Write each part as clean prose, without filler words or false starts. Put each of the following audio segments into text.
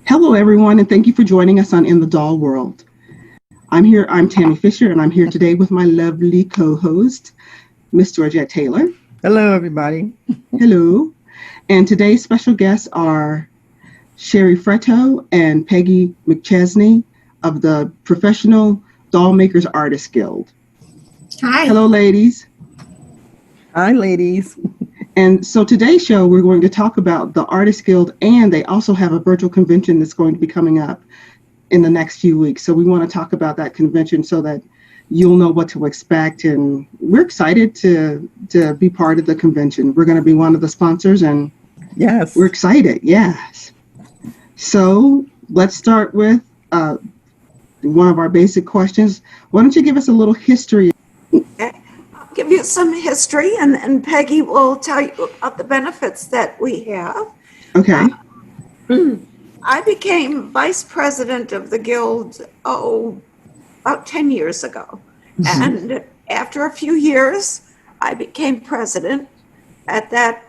Hello, everyone, and thank you for joining us on In the Doll World. I'm Tammy Fisher, and I'm here today with my lovely co-host, Miss Georgette Taylor. Hello, everybody. Hello. And today's special guests are Cherie Fretto and Peggy McChesney of the Professional Doll Makers Artists Guild. Hi. Hello, ladies. Hi, ladies. And so today's show, we're going to talk about the Artists Guild, and they also have a virtual convention that's going to be coming up in the next few weeks. So we want to talk about that convention so that you'll know what to expect. And we're excited to be part of the convention. We're going to be one of the sponsors, and yes, we're excited. Yes. So let's start with one of our basic questions. Why don't you give us a little history? Give you some history, and Peggy will tell you about the benefits that we have. Okay. I became vice president of the Guild, about 10 years ago. Mm-hmm. And after a few years, I became president. At that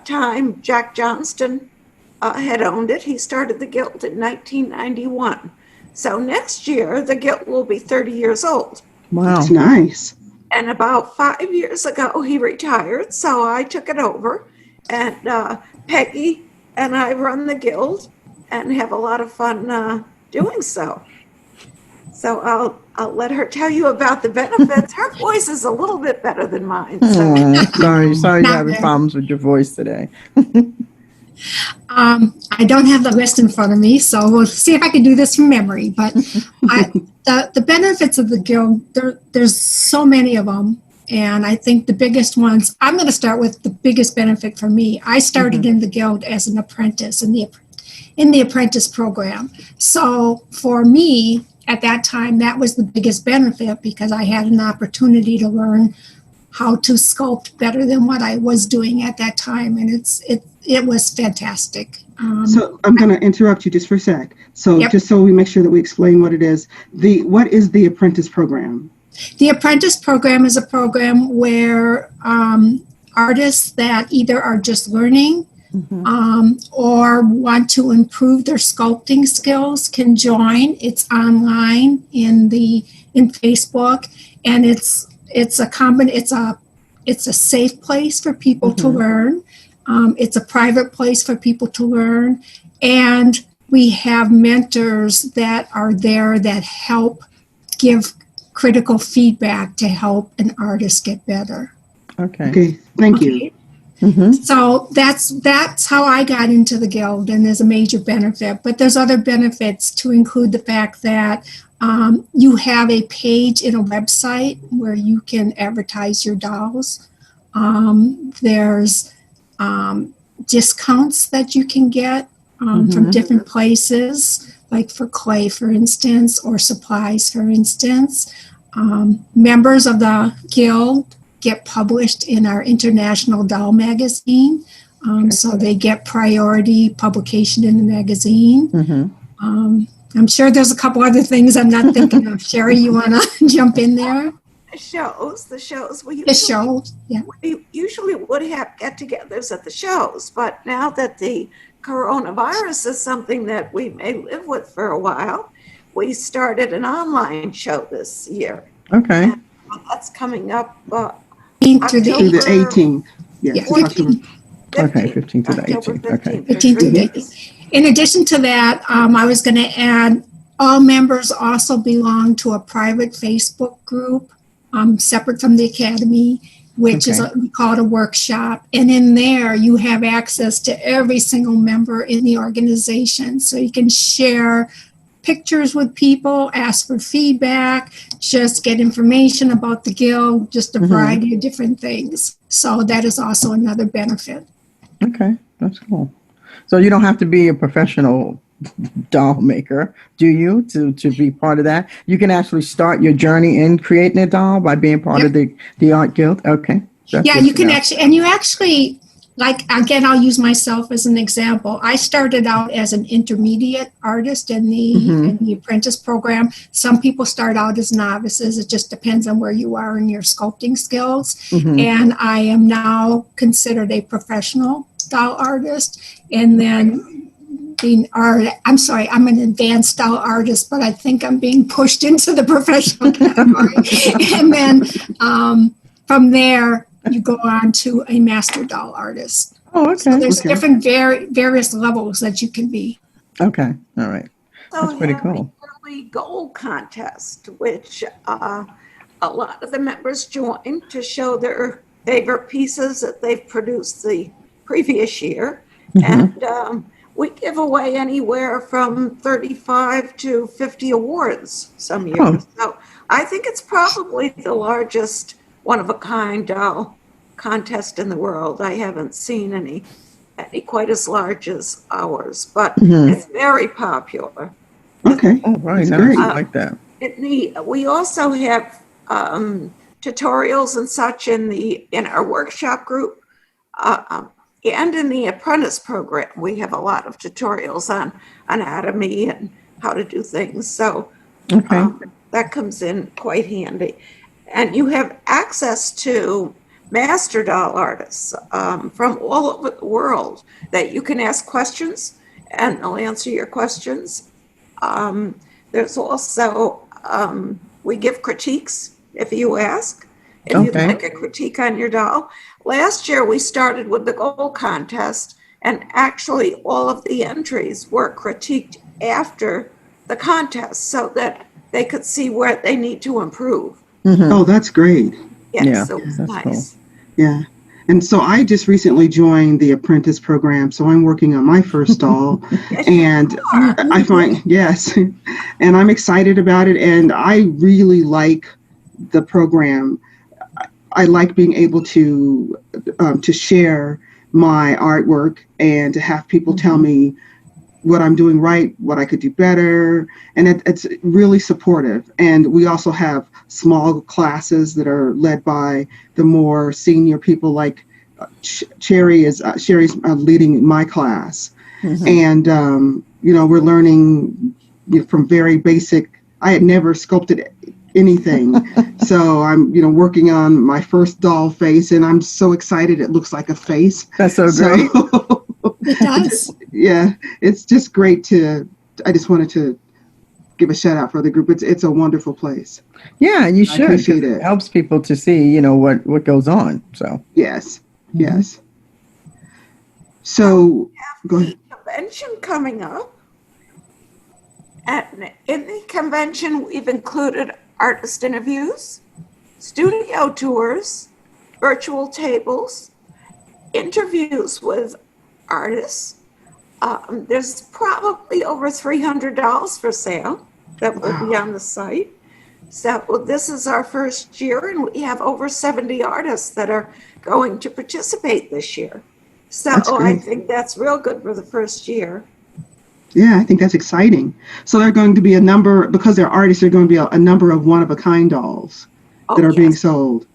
time, Jack Johnston had owned it. He started the Guild in 1991. So next year, the Guild will be 30 years old. Wow. That's nice. And about 5 years ago, he retired, so I took it over. And Peggy and I run the Guild and have a lot of fun doing so. So I'll let her tell you about the benefits. Her voice is a little bit better than mine. So. Sorry you're having problems with your voice today. I don't have the list in front of me, so we'll see if I can do this from memory. But the benefits of the Guild, there's so many of them. And I think the biggest ones, I'm going to start with the biggest benefit for me. I started in the Guild as an apprentice in the apprentice program. So for me, at that time, that was the biggest benefit because I had an opportunity to learn how to sculpt better than what I was doing at that time. And it was fantastic. So I'm going to interrupt you just for a sec. So Yep. Just so we make sure that we explain what it is. What is the apprentice program? The apprentice program is a program where artists that either are just learning or want to improve their sculpting skills can join. It's online in Facebook, and it's a safe place for people to learn. It's a private place for people to learn, and we have mentors that are there that help give critical feedback to help an artist get better. Okay. Thank you. So that's how I got into the Guild, and there's a major benefit. But there's other benefits, to include the fact that you have a page in a website where you can advertise your dolls. There's discounts that you can get from different places, like for clay, for instance, or supplies, for instance. Members of the Guild get published in our International Doll magazine, so they get priority publication in the magazine. I'm sure there's a couple other things I'm not thinking of. Cherie, you want to jump in there? The shows. We usually would have get-togethers at the shows, but now that the coronavirus is something that we may live with for a while, we started an online show this year. Okay. And that's coming up Through the 18th. Yes. 15th. Okay, 15th to the 18th. Okay. 15th to the 18th. In addition to that, I was going to add, all members also belong to a private Facebook group, separate from the Academy, which is we call it a workshop. And in there, you have access to every single member in the organization. So you can share pictures with people, ask for feedback, just get information about the Guild, just a variety of different things. So that is also another benefit. Okay, that's cool. So you don't have to be a professional doll maker, do you, to be part of that? You can actually start your journey in creating a doll by being part of the Art Guild. Okay. You can actually, like, again, I'll use myself as an example. I started out as an intermediate artist in the apprentice program. Some people start out as novices. It just depends on where you are in your sculpting skills. And I am now considered a professional doll artist. And then being art. I'm sorry, I'm an advanced doll artist, but I think I'm being pushed into the professional category. And then from there, you go on to a master doll artist. Oh, So okay. there's Okay. different various levels that you can be. Okay. All right. So That's pretty have cool. the yearly goal contest, which a lot of the members join to show their favorite pieces that they've produced the previous year. Mhm. And we give away anywhere from 35 to 50 awards some years. So I think it's probably the largest one-of-a-kind doll contest in the world. I haven't seen any quite as large as ours, but Mhm. it's very popular. Okay. Oh, very That's nice. great. I like that. We also have tutorials and such in our workshop group, and in the apprentice program. We have a lot of tutorials on anatomy and how to do things. So Okay. that comes in quite handy. And you have access to master doll artists from all over the world that you can ask questions and they'll answer your questions. There's also, we give critiques if you ask, if you'd Okay. like a critique on your doll. Last year, we started with the goal contest, and actually all of the entries were critiqued after the contest so that they could see where they need to improve. Mhm. Oh, that's great. Yes, Yeah, so it was that's cool. nice. Yeah. And so I just recently joined the apprentice program, so I'm working on my first doll. Yes, And you are. I find, yes, and I'm excited about it. And I really like the program. I like being able to share my artwork and to have people tell me what I'm doing right, what I could do better, and it's really supportive. And we also have small classes that are led by the more senior people, like Cherie's leading my class, Mhm. and we're learning from very basic. I had never sculpted anything, so I'm working on my first doll face, and I'm so excited. It looks like a face. That's so great. It does. Yeah, it's just great I just wanted to give a shout out for the group. It's a wonderful place. Yeah, and you I should. 'Cause appreciate it it. helps people to see, what goes on. So. Yes, Mhm. yes. So go ahead. The convention coming up. And in the convention, we've included artist interviews, studio tours, virtual tables, interviews with artists. There's probably over $300 for sale that will be on the site. So this is our first year, and we have over 70 artists that are going to participate this year. So That's I great. think that's real good for the first year. Yeah, I think that's exciting. So there are going to be a number, because they're artists, there are going to be a number of one-of-a-kind dolls that are being yes. sold.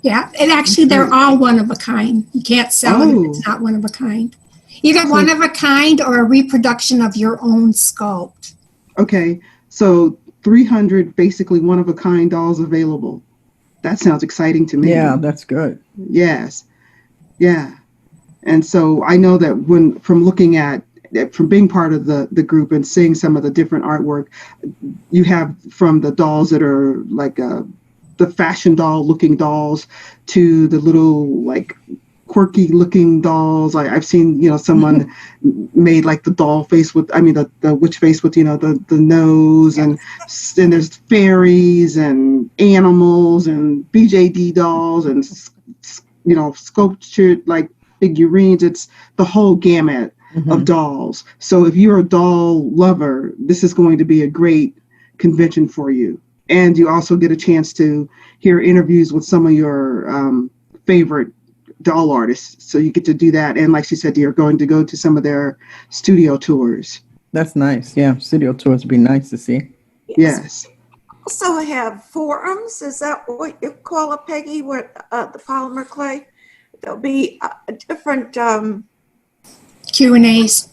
Yeah, and actually they're Great. all one of a kind. You can't sell it if Oh. it's not one of a kind. Either So- one of a kind or a reproduction of your own sculpt. Okay, so 300 basically one-of-a-kind dolls available. That sounds exciting to me. Yeah, that's good. Yes. Yeah. And so I know that from being part of the group and seeing some of the different artwork, you have from the dolls that are like the fashion doll looking dolls to the little like quirky looking dolls. I've seen, someone made like the doll face with, the witch face with, the nose, and there's fairies and animals and BJD dolls and, sculptured like figurines. It's the whole gamut of dolls. So if you're a doll lover, this is going to be a great convention for you. And you also get a chance to hear interviews with some of your favorite doll artists. So you get to do that. And like she said, you're going to go to some of their studio tours. That's nice. Yeah, studio tours would be nice to see. Yes. Also have forums. Is that what you call it, Peggy? With the polymer clay, there'll be different Q&As.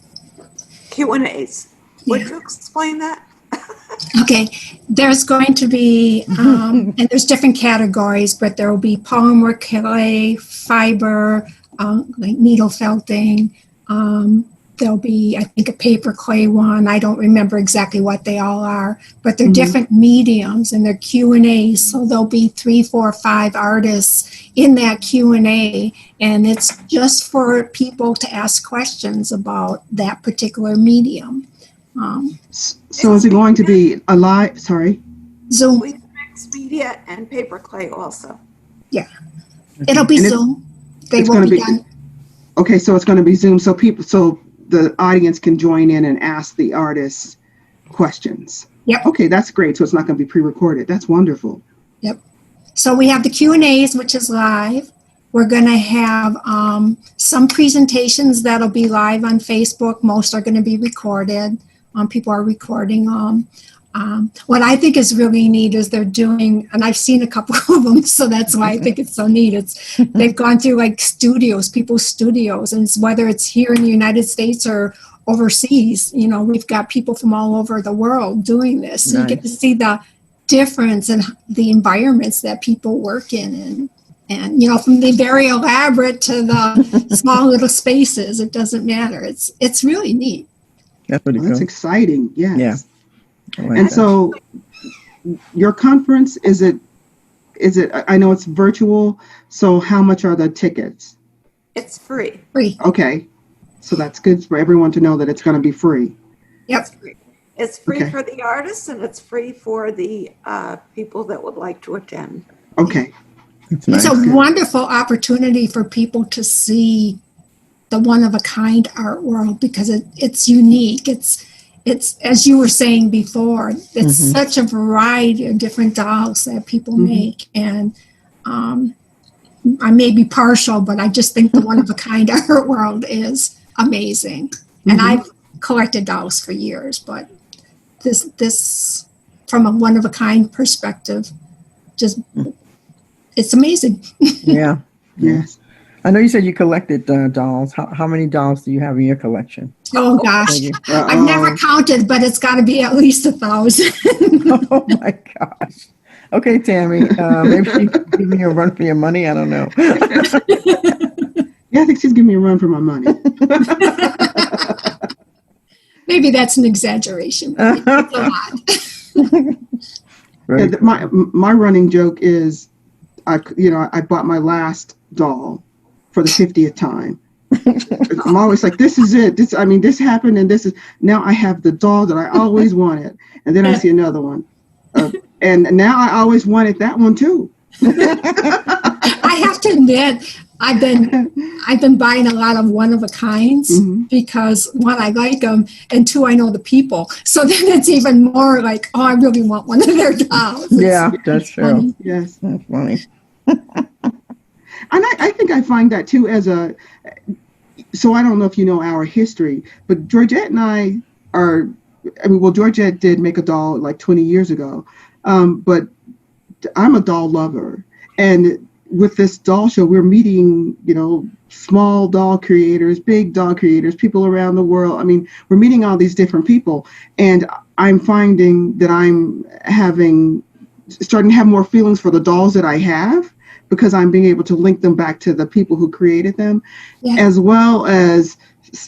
Q&As. Would Yeah. you explain that? Okay, there's going to be, and there's different categories, but there will be polymer clay, fiber, like needle felting, There'll be, I think, a paper clay one. I don't remember exactly what they all are, but they're different mediums and they're Q&As. So there'll be 3, 4, 5 artists in that Q&A, and it's just for people to ask questions about that particular medium. So is it going to be a live? Sorry. Zoom. With mixed media and paper clay also. Yeah, it'll be Zoom. They will be done. Okay, so it's going to be Zoom, so the audience can join in and ask the artists questions. Yep. Okay, that's great. So it's not going to be pre-recorded. That's wonderful. Yep. So we have the Q&As, which is live. We're going to have some presentations that'll be live on Facebook. Most are going to be recorded. People are recording them. What I think is really neat is they're doing, and I've seen a couple of them, so that's why I think it's so neat. They've gone through like people's studios, and whether it's here in the United States or overseas, we've got people from all over the world doing this. So Nice. you get to see the difference in the environments that people work in, and from the very elaborate to the small little spaces, it doesn't matter. It's really neat. That's pretty That's cool. exciting. Yes. Yeah. I like And that. so your conference, is it, I know it's virtual, so how much are the tickets? It's free. Free. Okay. So that's good for everyone to know that it's going to be free. Yep. It's free Okay. for the artists and it's free for the people that would like to attend. Okay. It's It's nice. a wonderful opportunity for people to see the one-of-a-kind art world because it's unique. It's as you were saying before, it's such a variety of different dolls that people make. And I may be partial, but I just think the one-of-a-kind art world is amazing. And I've collected dolls for years, but this from a one-of-a-kind perspective, just it's amazing. Yeah. Yes. I know you said you collected dolls. How many dolls do you have in your collection? Oh gosh, Peggy? I've never counted, but it's got to be at least 1,000. Oh my gosh. Okay, Tammy. Maybe you can give me a run for your money. I don't know. Yeah, I think she's giving me a run for my money. Maybe that's an exaggeration. But it's a lot. Very Yeah, my running joke is, I bought my last doll for the 50th time. I'm always like, this is it. This happened, and this is now I have the doll that I always wanted, and then I see another one, and now I always wanted that one too. I have to admit, I've been buying a lot of one-of-a-kinds because one, I like them, and two, I know the people. So then it's even more like, oh, I really want one of their dolls. Yeah, that's true. funny. Yes, That's funny. and I think I find that too so I don't know if you know our history, but Georgette and I are, Georgette did make a doll like 20 years ago, but I'm a doll lover. And with this doll show, we're meeting, small doll creators, big doll creators, people around the world. We're meeting all these different people. And I'm finding that I'm starting to have more feelings for the dolls that I have, because I'm being able to link them back to the people who created them, as well as,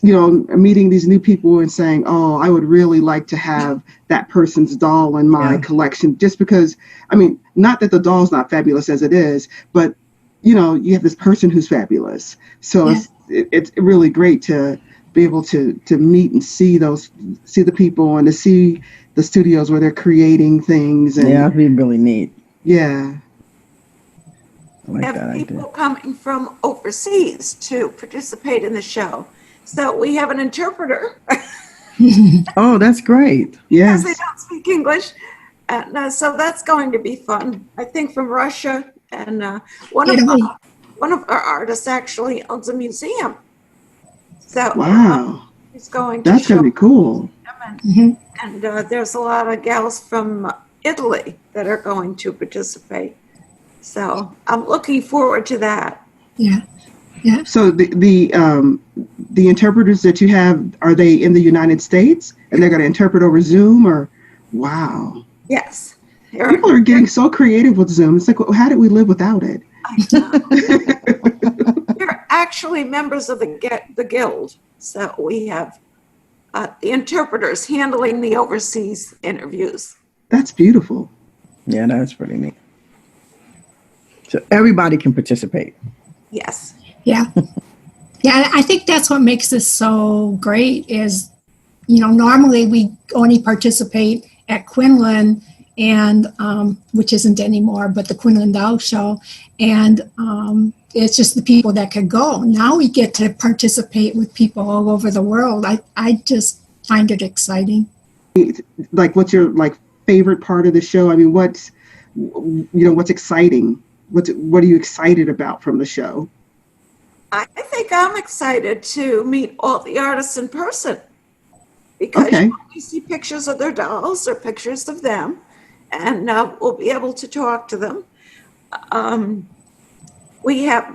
meeting these new people and saying, oh, I would really like to have that person's doll in my collection, just because, not that the doll's not fabulous as it is, but, you have this person who's fabulous. So it's really great to be able to meet and see the people and to see the studios where they're creating things. And Yeah, it'd be really neat. yeah. I like that Have people idea. coming from overseas to participate in the show. So we have an interpreter Oh, that's great. because they Yes. don't speak English. And so that's going to be fun. I think from Russia, and one of our artists actually owns a museum. So Wow. he's going to That's show going to be cool. them. And there's a lot of gals from Italy that are going to participate. So I'm looking forward to that. Yeah. So the interpreters that you have, are they in the United States and they're going to interpret over Zoom, or wow? Yes. People are getting so creative with Zoom. It's like, how did we live without it? I know. They're actually members of the guild. So we have the interpreters handling the overseas interviews. That's beautiful. Yeah, that's pretty neat. So everybody can participate. Yes. Yeah. Yeah, I think that's what makes this so great is, normally we only participate at Quinlan and, which isn't anymore, but the Quinlan Doll Show. And it's just the people that could go. Now we get to participate with people all over the world. I just find it exciting. Like, what's your favorite part of the show? I mean, what's exciting? What are you excited about from the show? I think I'm excited to meet all the artists in person because you see pictures of their dolls or pictures of them, and we'll be able to talk to them. We have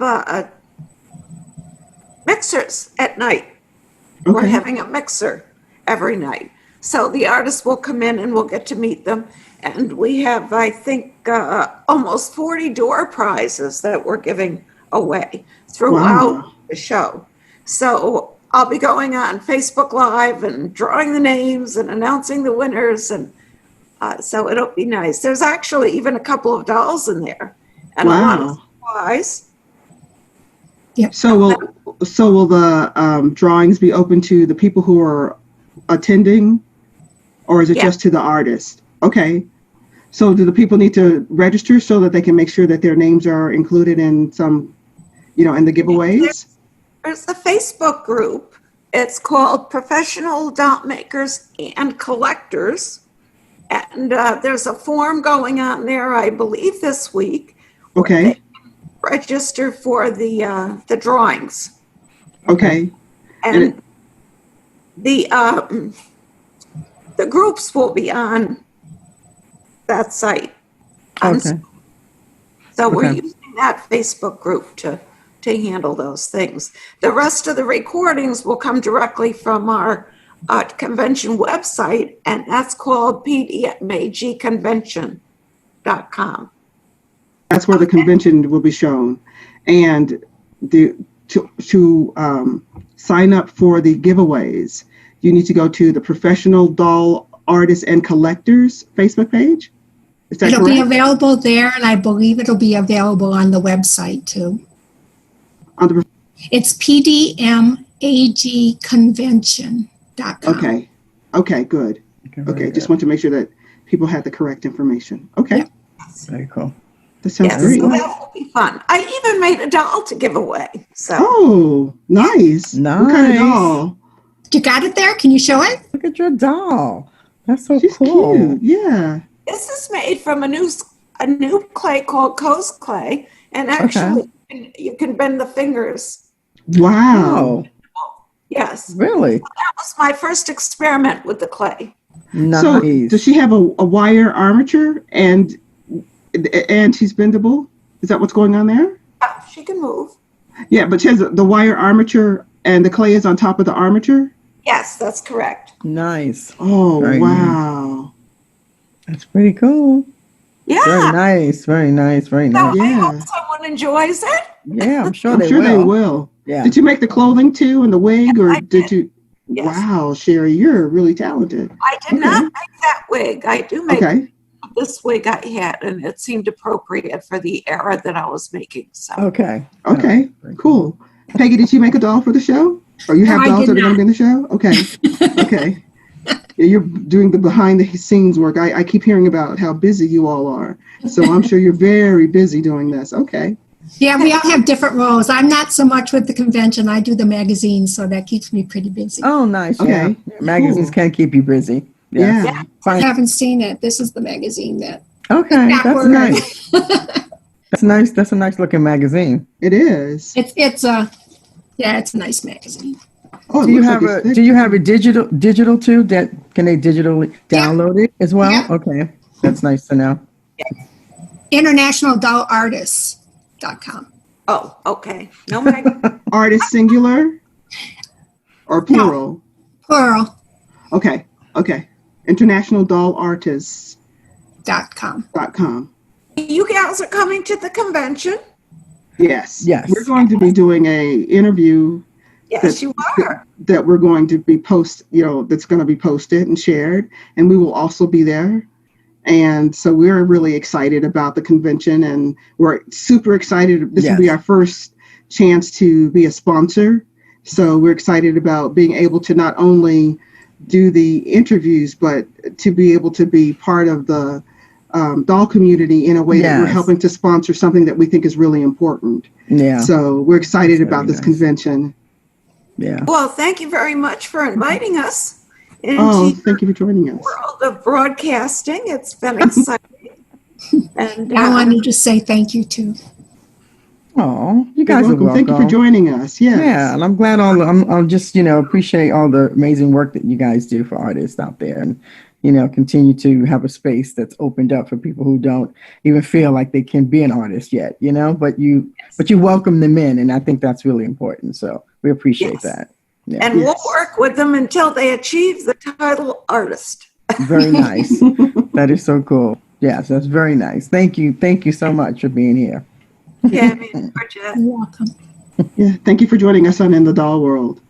mixers at night. Okay. We're having a mixer every night. So the artists will come in and we'll get to meet them. And we have, I think, almost 40 door prizes that we're giving away throughout the show. So I'll be going on Facebook Live and drawing the names and announcing the winners. And so it'll be nice. There's actually even a couple of dolls in there and a lot of supplies. Yep. So will the drawings be open to the people who are attending, or is it just to the artists? Okay. So do the people need to register so that they can make sure that their names are included in some, in the giveaways? There's a Facebook group. It's called Professional Doll Makers and Collectors. And there's a form going on there, I believe, this week. Okay. They register for the drawings. Okay. And the groups will be on that site. Okay. So we're using that Facebook group to handle those things. The rest of the recordings will come directly from our convention website, and that's called pdmagconvention.com. That's where the convention will be shown. And to sign up for the giveaways, you need to go to the Professional Doll Artists and Collectors Facebook page. Is that It'll correct? be available there, and I believe it'll be available on the website too. It's pdmagconvention.com. Okay, good. Okay, just want to make sure that people had the correct information. Okay. Yep. Very cool. That sounds Yes, great. so that will be fun. I even made a doll to give away. So Oh, nice. What kind of Nice. doll? You got it there? Can you show it? Look at your doll. That's so She's cool. cute. Yeah. this is made from a new clay called Coast Clay, and actually you can bend the fingers. Wow. Oh, Yes, really? that was my first experiment with the clay. Nice. So does she have a wire armature and she's bendable? Is that what's going on there? Yeah, she can move. Yeah, but she has the wire armature and the clay is on top of the armature? Yes, that's correct. Nice. Oh, Very wow. That's pretty cool. Yeah. Very nice. Very nice. Very So nice. I Yeah. hope someone enjoys it. Yeah, I'm sure I'm they sure will. they will. Yeah. Did you make the clothing too and the wig, or I did you? Yes. Wow, Cherie, you're really talented. I did not make that wig. I do make Okay. this wig I had, and it seemed appropriate for the era that I was making. So Okay. Okay. Cool. Peggy, did you make a doll for the show? Or you have No, I dolls did that are going to be in the show? Okay. Okay. Yeah, you're doing the behind the scenes work. I keep hearing about how busy you all are. So I'm sure you're very busy doing this. Okay. Yeah, we all have different roles. I'm not so much with the convention. I do the magazine, so that keeps me pretty busy. Oh, nice. Okay. Yeah. Magazines Cool. can keep you busy. Yes. Yeah. I Fine. haven't seen it. This is the magazine that. Okay. That's Backward. nice. That's nice. That's a nice looking magazine. It is. It's it's a nice magazine. Oh, it Do you looks have like it's thick. do you have a digital too? That can they digitally Yeah. download it as well? Yeah. Okay. That's nice to know. InternationalDollArtists.com. oh, okay. No mag. Artist singular or plural? Plural. Okay. Okay. InternationalDollArtists.com. .com. You gals are coming to the convention. Yes. Yes. We're going to be doing a interview Yes, you are. that we're going to be that's going to be posted and shared, and we will also be there. And so we're really excited about the convention, and we're super excited. This will be Yes. our first chance to be a sponsor. So we're excited about being able to not only do the interviews, but to be able to be part of the doll community in a way that we're Yes. helping to sponsor something that we think is really important. Yeah. So we're excited That's about very this nice. convention. Yeah. Well, thank you very much for inviting us Oh, into thank you for joining us. world of broadcasting. It's been exciting. And I wanted to say thank you too. Oh, you You're guys are welcome. welcome. Thank you for joining us. Yes. Yeah, and I'm glad I'm just, appreciate all the amazing work that you guys do for artists out there, and, continue to have a space that's opened up for people who don't even feel like they can be an artist yet, but you welcome them in, and I think that's really important. So we appreciate Yes. that. Yeah. and we'll work with them until they achieve the title artist. Very nice. That is so cool. Yes, that's very nice. Thank you. Thank you so much for being here. Tammy and Bridget. You're welcome. Yeah. Thank you for joining us on In the Doll World.